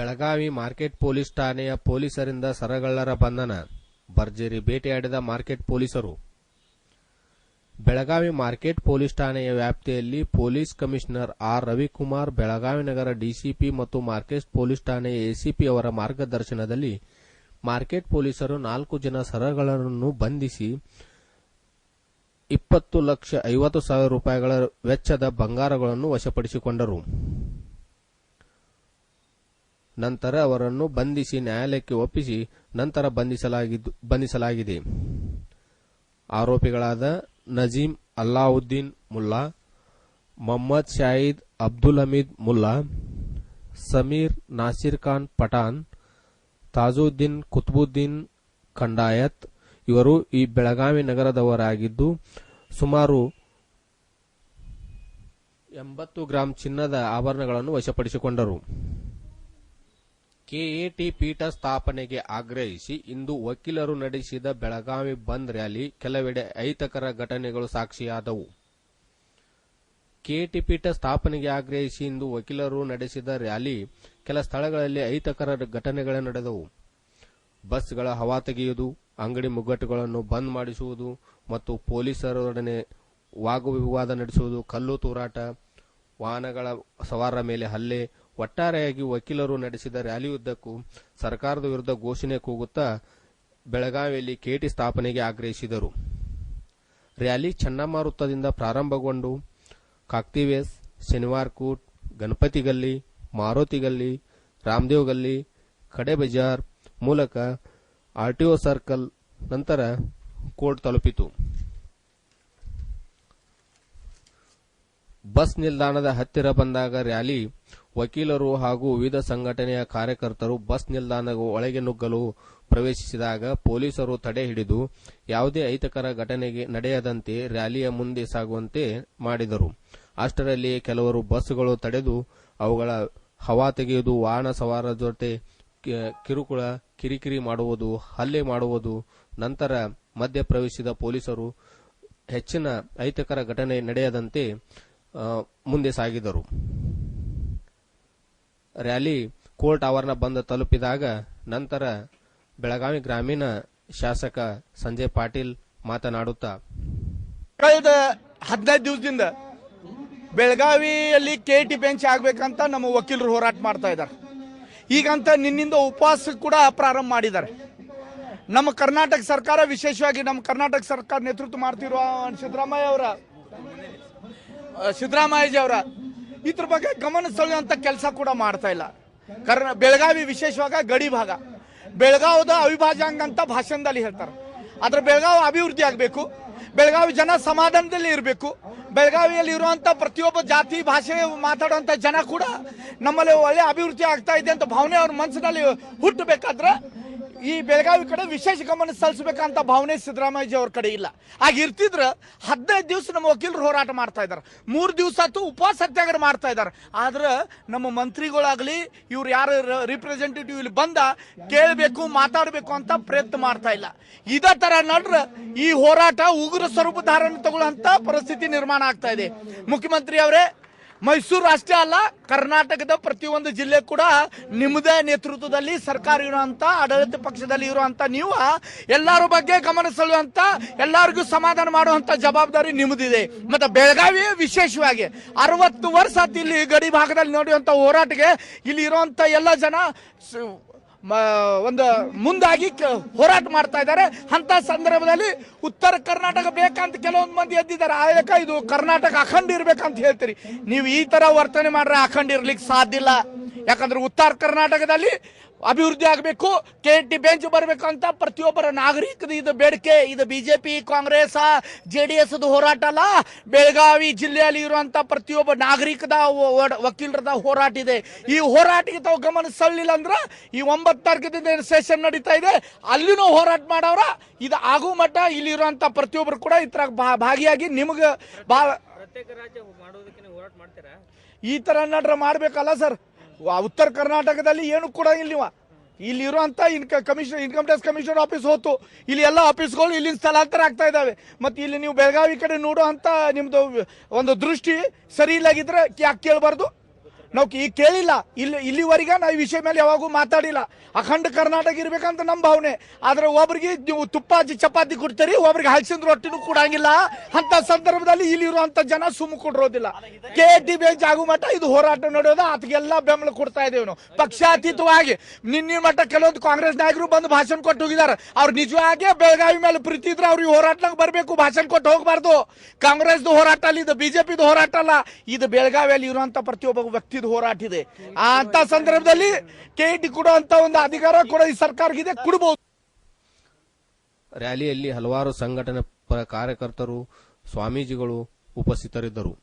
Belagavi market police ಠಾಣೆಯ ಪೊಲೀಸರಿಂದ ಸರಗಳ್ಳರ ಬಂಧನ. ಭರ್ಜರಿ ಬೇಟೆಯಾಡಿದ ಮಾರ್ಕೆಟ್ ಪೊಲೀಸರು. ಬೆಳಗಾವಿ ಮಾರ್ಕೆಟ್ ಪೊಲೀಸ್ ಠಾಣೆಯ ವ್ಯಾಪ್ತಿಯಲ್ಲಿ police commissioner R Ravikumar, Belagavi ನಗರ ಡಿಸಿಪಿ ಮತ್ತು ಮಾರ್ಕೆಟ್ ಪೊಲೀಸ್ ಠಾಣೆಯ ಎಸಿಪಿ ಅವರ ಮಾರ್ಗದರ್ಶನದಲ್ಲಿ ಮಾರ್ಕೆಟ್ ಪೊಲೀಸರು 4 ಜನ ಸರಗಳ್ಳರನ್ನು ಬಂಧಿಸಿ 20,50,000 ರೂಪಾಯಿಗಳ ವೆಚ್ಚದ ಬಂಗಾರಗಳನ್ನು ವಶಪಡಿಸಿಕೊಂಡರು. ನಂತರ ಅವರನ್ನು ಬಂಧಿಸಿ ನ್ಯಾಯಾಲಯಕ್ಕೆ ಒಪ್ಪಿಸಿ ನಂತರ ಬಂಧಿಸಲಾಗಿದೆ. ಆರೋಪಿಗಳಾದ ನಜೀಂ ಅಲ್ಲಾವುದ್ದೀನ್ ಮುಲ್ಲಾ, ಮೊಹಮ್ಮದ್ ಶಾಹಿದ್ ಅಬ್ದುಲ್ ಹಮೀದ್ ಮುಲ್ಲಾ, ಸಮೀರ್ ನಾಸಿರ್ ಖಾನ್ ಪಠಾಣ್, ತಾಜುದ್ದೀನ್ ಕುತ್ಬುದ್ದೀನ್ ಖಂಡಾಯತ್ ಇವರು ಈ ಬೆಳಗಾವಿ ನಗರದವರಾಗಿದ್ದು ಸುಮಾರು 80 ಗ್ರಾಂ ಚಿನ್ನದ ಆಭರಣಗಳನ್ನು ವಶಪಡಿಸಿಕೊಂಡರು. ಕೆಎಟಿ ಪೀಠ ಸ್ಥಾಪನೆಗೆ ಆಗ್ರಹಿಸಿ ಇಂದು ವಕೀಲರು ನಡೆಸಿದ ಬೆಳಗಾವಿ ಬಂದ್ ರ್ಯಾಲಿ ಕೆಲವೆಡೆ ಅಹಿತಕರ ಘಟನೆಗಳು ಸಾಕ್ಷಿಯಾದವು. ಕೆಎಟಿ ಪೀಠ ಸ್ಥಾಪನೆಗೆ ಆಗ್ರಹಿಸಿ ಇಂದು ವಕೀಲರು ನಡೆಸಿದ ರ್ಯಾಲಿ ಕೆಲ ಸ್ಥಳಗಳಲ್ಲಿ ಅಹಿತಕರ ಘಟನೆಗಳು ನಡೆದವು. ಬಸ್ಗಳ ಹವಾ ತೆಗೆಯುವುದು, ಅಂಗಡಿ ಮುಗ್ಗಟ್ಟುಗಳನ್ನು ಬಂದ್ ಮಾಡಿಸುವುದು ಮತ್ತು ಪೊಲೀಸರೊಡನೆ ವಾಗ್ವಿವಾದ ನಡೆಸುವುದು, ಕಲ್ಲು ತೂರಾಟ, ವಾಹನಗಳ ಸವಾರರ ಮೇಲೆ ಹಲ್ಲೆ, ಒಟ್ಟಾರೆಯಾಗಿ ವಕೀಲರು ನಡೆಸಿದ ರ್ಯಾಲಿಯುದ್ದಕ್ಕೂ ಸರ್ಕಾರದ ವಿರುದ್ಧ ಘೋಷಣೆ ಕೂಗುತ್ತಾ ಬೆಳಗಾವಿಯಲ್ಲಿ ಕೆಟಿ ಸ್ಥಾಪನೆಗೆ ಆಗ್ರಹಿಸಿದರು. ರ್ಯಾಲಿ ಚೆನ್ನಮ್ಮ ವೃತ್ತದಿಂದ ಪ್ರಾರಂಭಗೊಂಡು ಕಾಕ್ತಿವೇಸ್, ಶನಿವಾರ್ ಕೂಟ್, ಗಣಪತಿ ಗಲ್ಲಿ, ಮಾರುತಿ ಗಲ್ಲಿ, ರಾಮದೇವ್ ಗಲ್ಲಿ, ಕಡೆ ಬಜಾರ್ ಮೂಲಕ ಆರ್ಟಿಒ ಸರ್ಕಲ್ ನಂತರ ಕೋರ್ಟ್ ತಲುಪಿತು. ಬಸ್ ನಿಲ್ದಾಣದ ಹತ್ತಿರ ಬಂದಾಗ ರ್ಯಾಲಿ ವಕೀಲರು ಹಾಗೂ ವಿವಿಧ ಸಂಘಟನೆಯ ಕಾರ್ಯಕರ್ತರು ಬಸ್ ನಿಲ್ದಾಣದ ಒಳಗೆ ನುಗ್ಗಲು ಪ್ರವೇಶಿಸಿದಾಗ ಪೊಲೀಸರು ತಡೆ ಹಿಡಿದು ಯಾವುದೇ ಅಹಿತಕರ ಘಟನೆಗೆ ನಡೆಯದಂತೆ ರ್ಯಾಲಿಯ ಮುಂದೆ ಸಾಗುವಂತೆ ಮಾಡಿದರು. ಅಷ್ಟರಲ್ಲಿಯೇ ಕೆಲವರು ಬಸ್ಗಳು ತಡೆದು ಅವುಗಳ ಹವಾ ತೆಗೆಯುವುದು, ವಾಹನ ಸವಾರರ ಜೊತೆ ಕಿರುಕುಳ ಕಿರಿಕಿರಿ ಮಾಡುವುದು, ಹಲ್ಲೆ ಮಾಡುವುದು. ನಂತರ ಮಧ್ಯ ಪ್ರವೇಶಿಸಿದ ಪೊಲೀಸರು ಹೆಚ್ಚಿನ ಅಹಿತಕರ ಘಟನೆ ನಡೆಯದಂತೆ ಮುಂದೆ ಸಾಗಿದರು. ರ್ಯಾಲಿ ಕೋರ್ಟ್ ಆವರಣ ಬಂದು ತಲುಪಿದಾಗ ನಂತರ ಬೆಳಗಾವಿ ಗ್ರಾಮೀಣ ಶಾಸಕ ಸಂಜಯ್ ಪಾಟೀಲ್ ಮಾತನಾಡುತ್ತಾ, ಕಳೆದ 15 ದಿವಸದಿಂದ ಬೆಳಗಾವಿಯಲ್ಲಿ ಕೆಟಿ ಬೆಂಚ್ ಆಗ್ಬೇಕಂತ ನಮ್ಮ ವಕೀಲರು ಹೋರಾಟ ಮಾಡ್ತಾ ಇದ್ದಾರೆ. ಈಗಂತ ನಿನ್ನಿಂದ ಉಪವಾಸ ಕೂಡ ಪ್ರಾರಂಭ ಮಾಡಿದ್ದಾರೆ. ನಮ್ಮ ಕರ್ನಾಟಕ ಸರ್ಕಾರ, ವಿಶೇಷವಾಗಿ ನಮ್ಮ ಕರ್ನಾಟಕ ಸರ್ಕಾರ ನೇತೃತ್ವ ಮಾಡ್ತಿರುವ ಸಿದ್ದರಾಮಯ್ಯಜಿ ಅವರ ಇದ್ರ ಬಗ್ಗೆ ಗಮನ ಸೆಳೆಯುವಂತ ಕೆಲಸ ಕೂಡ ಮಾಡ್ತಾ ಇಲ್ಲ. ಬೆಳಗಾವಿ ವಿಶೇಷವಾಗಿ ಗಡಿ ಭಾಗ, ಬೆಳಗಾವದ ಅವಿಭಾಜ್ಯಾಂಗ ಅಂತ ಭಾಷಣದಲ್ಲಿ ಹೇಳ್ತಾರೆ. ಆದ್ರೆ ಬೆಳಗಾವಿ ಅಭಿವೃದ್ಧಿ ಆಗಬೇಕು, ಬೆಳಗಾವಿ ಜನ ಸಮಾಧಾನದಲ್ಲಿ ಇರಬೇಕು, ಬೆಳಗಾವಿಯಲ್ಲಿ ಇರುವಂತ ಪ್ರತಿಯೊಬ್ಬ ಜಾತಿ ಭಾಷೆ ಮಾತಾಡುವಂತ ಜನ ಕೂಡ ನಮ್ಮಲ್ಲಿ ಒಳ್ಳೆ ಅಭಿವೃದ್ಧಿ ಆಗ್ತಾ ಇದೆ ಅಂತ ಭಾವನೆ ಅವ್ರ ಮನಸ್ಸಿನಲ್ಲಿ ಹುಟ್ಟಬೇಕಾದ್ರೆ ಈ ಬೆಳಗಾವಿ ಕಡೆ ವಿಶೇಷ ಗಮನ ಸಲ್ಲಿಸಬೇಕಂತ ಭಾವನೆ ಸಿದ್ದರಾಮಯ್ಯಜಿ ಅವ್ರ ಕಡೆ ಇಲ್ಲ. ಆಗಿರ್ತಿದ್ರ 15 ದಿವಸ ನಮ್ಮ ವಕೀಲರು ಹೋರಾಟ ಮಾಡ್ತಾ ಇದ್ದಾರೆ, 3 ದಿವಸ ಆಯ್ತು ಉಪವಾಸ ಸತ್ಯಾಗ್ರಹ ಮಾಡ್ತಾ ಇದ್ದಾರೆ. ಆದ್ರೆ ನಮ್ಮ ಮಂತ್ರಿಗಳಾಗ್ಲಿ ಇವ್ರು ಯಾರು ರಿಪ್ರೆಸೆಂಟೇಟಿವ್ ಇಲ್ಲಿ ಬಂದ ಕೇಳಬೇಕು, ಮಾತಾಡಬೇಕು ಅಂತ ಪ್ರಯತ್ನ ಮಾಡ್ತಾ ಇಲ್ಲ. ಇದೇ ತರ ನಡ್ರ ಈ ಹೋರಾಟ ಉಗ್ರ ಸ್ವರೂಪ ಧಾರಣೆ ತಗೊಳ್ಳುವಂತ ಪರಿಸ್ಥಿತಿ ನಿರ್ಮಾಣ ಆಗ್ತಾ ಇದೆ. ಮುಖ್ಯಮಂತ್ರಿ ಅವರೇ, ಮೈಸೂರು ಅಷ್ಟೇ ಅಲ್ಲ, ಕರ್ನಾಟಕದ ಪ್ರತಿಯೊಂದು ಜಿಲ್ಲೆ ಕೂಡ ನಿಮ್ಮದೇ ನೇತೃತ್ವದಲ್ಲಿ ಸರ್ಕಾರ ಇರುವಂತ, ಆಡಳಿತ ಪಕ್ಷದಲ್ಲಿ ಇರುವಂತ ನೀವು ಎಲ್ಲರ ಬಗ್ಗೆ ಗಮನ ಸೆಳೆಯುವಂತ, ಎಲ್ಲರಿಗೂ ಸಮಾಧಾನ ಮಾಡುವಂತ ಜವಾಬ್ದಾರಿ ನಿಮ್ಮದಿದೆ. ಮತ್ತೆ ಬೆಳಗಾವಿ ವಿಶೇಷವಾಗಿ 60 ವರ್ಷ ಆಯ್ತು ಇಲ್ಲಿ ಗಡಿ ಭಾಗದಲ್ಲಿ ನೋಡುವಂತ ಹೋರಾಟಕ್ಕೆ ಇಲ್ಲಿ ಇರುವಂತ ಎಲ್ಲ ಜನ ಒಂದು ಮುಂದಾಗಿ ಹೋರಾಟ ಮಾಡ್ತಾ ಇದ್ದಾರೆ. ಅಂತ ಸಂದರ್ಭದಲ್ಲಿ ಉತ್ತರ ಕರ್ನಾಟಕ ಬೇಕಂತ ಕೆಲವೊಂದು ಮಂದಿ ಎದ್ದಿದ್ದಾರೆ. ಆಯಕ ಇದು ಕರ್ನಾಟಕ ಅಖಂಡ ಇರ್ಬೇಕಂತ ಹೇಳ್ತೀರಿ. ನೀವು ಈ ತರ ವರ್ತನೆ ಮಾಡ್ರೆ ಅಖಂಡ ಇರ್ಲಿಕ್ಕೆ ಸಾಧ್ಯ ಇಲ್ಲ. ಯಾಕಂದ್ರೆ ಉತ್ತರ ಕರ್ನಾಟಕದಲ್ಲಿ ಅಭಿವೃದ್ಧಿ ಆಗಬೇಕು, ಕೆಟಿ ಬೆಂಚ್ ಬರಬೇಕು ಅಂತ ಪ್ರತಿಯೊಬ್ಬರ ನಾಗರಿಕದ ಇದು ಬೇಡಿಕೆ. ಇದು ಬಿಜೆಪಿ, ಕಾಂಗ್ರೆಸ್, ಜೆಡಿಎಸ್ ಹೋರಾಟ ಅಲ್ಲ, ಬೆಳಗಾವಿ ಜಿಲ್ಲೆಯಲ್ಲಿ ಇರುವಂತ ಪ್ರತಿಯೊಬ್ಬ ನಾಗರಿಕದ ವಕೀಲರದ ಹೋರಾಟ ಇದೆ. ಈ ಹೋರಾಟಕ್ಕೆ ತಾವು ಗಮನ ಸೆಳೆಯಲಿಲ್ಲ ಅಂದ್ರೆ ಈ 9 ತಾರೀಕಿನಿಂದ ಸೆಷನ್ ನಡೀತಾ ಇದೆ, ಅಲ್ಲಿನೂ ಹೋರಾಟ ಮಾಡವ್ರ. ಇದು ಆಗೋ ಮಟ್ಟ ಇಲ್ಲಿ ಇರುವಂತ ಪ್ರತಿಯೊಬ್ಬರು ಕೂಡ ಈ ತರ ಭಾಗಿಯಾಗಿ ನಿಮ್ಗೆ ಈ ತರ ನಡ್ರ ಮಾಡ್ಬೇಕಲ್ಲ ಸರ್. ಉತ್ತರ ಕರ್ನಾಟಕದಲ್ಲಿ ಏನು ಕೂಡ ಇಲ್ಲಿ ಇರುವಂತ ಇನ್ಕಮ್ ಟ್ಯಾಕ್ಸ್ ಕಮಿಷನರ್ ಆಫೀಸ್ ಹೋತು, ಇಲ್ಲಿ ಎಲ್ಲ ಆಫೀಸ್ಗಳು ಇಲ್ಲಿ ಸ್ಥಳಾಂತರ ಆಗ್ತಾ ಇದಾವೆ. ಮತ್ತೆ ಇಲ್ಲಿ ನೀವು ಬೆಳಗಾವಿ ಕಡೆ ನೋಡುವಂತ ನಿಮ್ದು ಒಂದು ದೃಷ್ಟಿ ಸರಿ ಇಲ್ಲಾಗಿದ್ರೆ ಯಾಕೆ ಕೇಳಬಾರ್ದು? ನಾವು ಈಗ ಕೇಳಿಲ್ಲ, ಇಲ್ಲಿವರೆಗೆ ನಾವು ಈ ವಿಷಯ ಮೇಲೆ ಯಾವಾಗೂ ಮಾತಾಡಿಲ್ಲ. ಅಖಂಡ ಕರ್ನಾಟಕ ಇರ್ಬೇಕಂತ ನಮ್ಮ ಭಾವನೆ. ಆದ್ರೆ ಒಬ್ರಿಗೆ ನೀವು ತುಪ್ಪ ಚಪಾತಿ ಕೊಡ್ತೀರಿ, ಒಬ್ರಿಗೆ ಹಲಸಿನ ರೊಟ್ಟಿನೂ ಕೊಡಂಗಿಲ್ಲ. ಅಂತ ಸಂದರ್ಭದಲ್ಲಿ ಇಲ್ಲಿರುವಂತ ಜನ ಸುಮ್ಮ ಕೊಡಿರೋದಿಲ್ಲ. KT ಜಾಗು ಮಠ ಇದು ಹೋರಾಟ ನಡೆಯೋದು, ಅದಕ್ಕೆಲ್ಲ ಬೆಂಬಲ ಕೊಡ್ತಾ ಇದ್ದೇವೆ ನಾವು ಪಕ್ಷಾತೀತವಾಗಿ. ನಿನ್ನೆ ಮಟ್ಟ ಕೆಲವೊಂದು ಕಾಂಗ್ರೆಸ್ ನಾಯಕರು ಬಂದು ಭಾಷಣ ಕೊಟ್ಟು ಹೋಗಿದ್ದಾರೆ. ಅವ್ರು ನಿಜವಾಗಿ ಬೆಳಗಾವಿ ಮೇಲೆ ಪ್ರೀತಿ ಇದ್ರೆ ಅವ್ರಿಗೆ ಹೋರಾಟಕ್ಕೆ ಬರಬೇಕು, ಭಾಷಣ ಕೊಟ್ಟು ಹೋಗಬಾರ್ದು. ಕಾಂಗ್ರೆಸ್ದು ಹೋರಾಟ ಅಲ್ಲ ಇದು, ಬಿಜೆಪಿದು ಹೋರಾಟ ಅಲ್ಲ ಇದು, ಬೆಳಗಾವಿಯಲ್ಲಿ ಇರುವಂತ ಪ್ರತಿಯೊಬ್ಬ ವ್ಯಕ್ತಿದು ಹೋರಾಟ ಇದೆ. ಅಂತ ಸಂದರ್ಭದಲ್ಲಿ KT ಕೊಡುವಂತ ಒಂದು ಅಧಿಕಾರ ಕೂಡ ಈ ಸರ್ಕಾರಗಿದೆ, ಕೊಡಬಹುದು. ರ್ಯಾಲಿಯಲ್ಲಿ ಹಲವಾರು ಸಂಘಟನೆ ಕಾರ್ಯಕರ್ತರು, ಸ್ವಾಮೀಜಿಗಳು ಉಪಸ್ಥಿತರಿದ್ದರು.